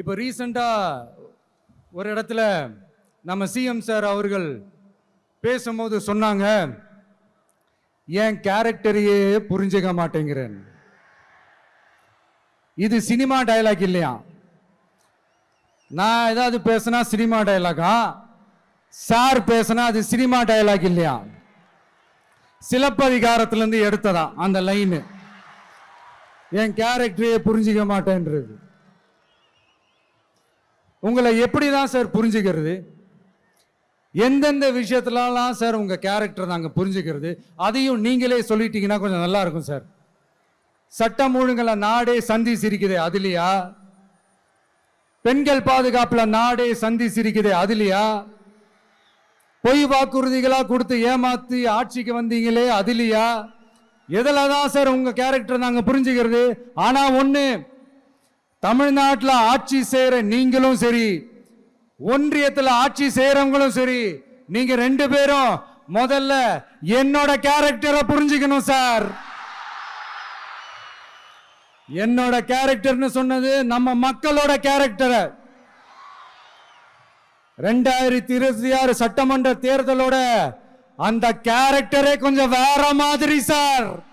இப்போ ரீசண்டாக ஒரு இடத்துல நம்ம சிஎம் சார் அவர்கள் பேசும்போது சொன்னாங்க, என் கேரக்டரையே புரிஞ்சுக்க மாட்டேங்கிறேன். இது சினிமா டயலாக் இல்லையா? நான் ஏதாவது பேசினா சினிமா டயலாகா? சார் பேசினா அது சினிமா டயலாக் இல்லையா? சிலப்பதிகாரத்திலிருந்து எடுத்ததா அந்த லைனு. என் கேரக்டரையே புரிஞ்சிக்க மாட்டேன்றது. உங்களை எப்படிதான் சார் புரிஞ்சுக்கிறது? எந்தெந்த விஷயத்துலலாம் சார் உங்க கேரக்டர் நாங்கள் புரிஞ்சுக்கிறது? அதையும் நீங்களே சொல்லிட்டீங்கன்னா கொஞ்சம் நல்லா இருக்கும் சார். சட்டம் ஒழுங்குல நாடே சந்தி சிரிக்குது அதுலையா? பெண்கள் பாதுகாப்புல நாடே சந்தி சிரிக்குது அதுலையா? பொய் வாக்குறுதிகளா கொடுத்து ஏமாத்தி ஆட்சிக்கு வந்தீங்களே அதுலையா? எதுல தான் சார் உங்க கேரக்டர் நாங்க புரிஞ்சுக்கிறது? ஆனா ஒண்ணு, தமிழ்நாட்டில் ஆட்சி செய்யற நீங்களும் சரி, ஒன்றியத்தில் ஆட்சி செய்யறவங்களும் சரி, நீங்க ரெண்டு பேரும் முதல்ல என்னோட கேரக்டரை புரிஞ்சுக்கணும் சார். என்னோட கேரக்டர்னு சொன்னது நம்ம மக்களோட கேரக்டரை. 2026 சட்டமன்ற தேர்தலோட அந்த கேரக்டரே கொஞ்சம் வேற மாதிரி சார்.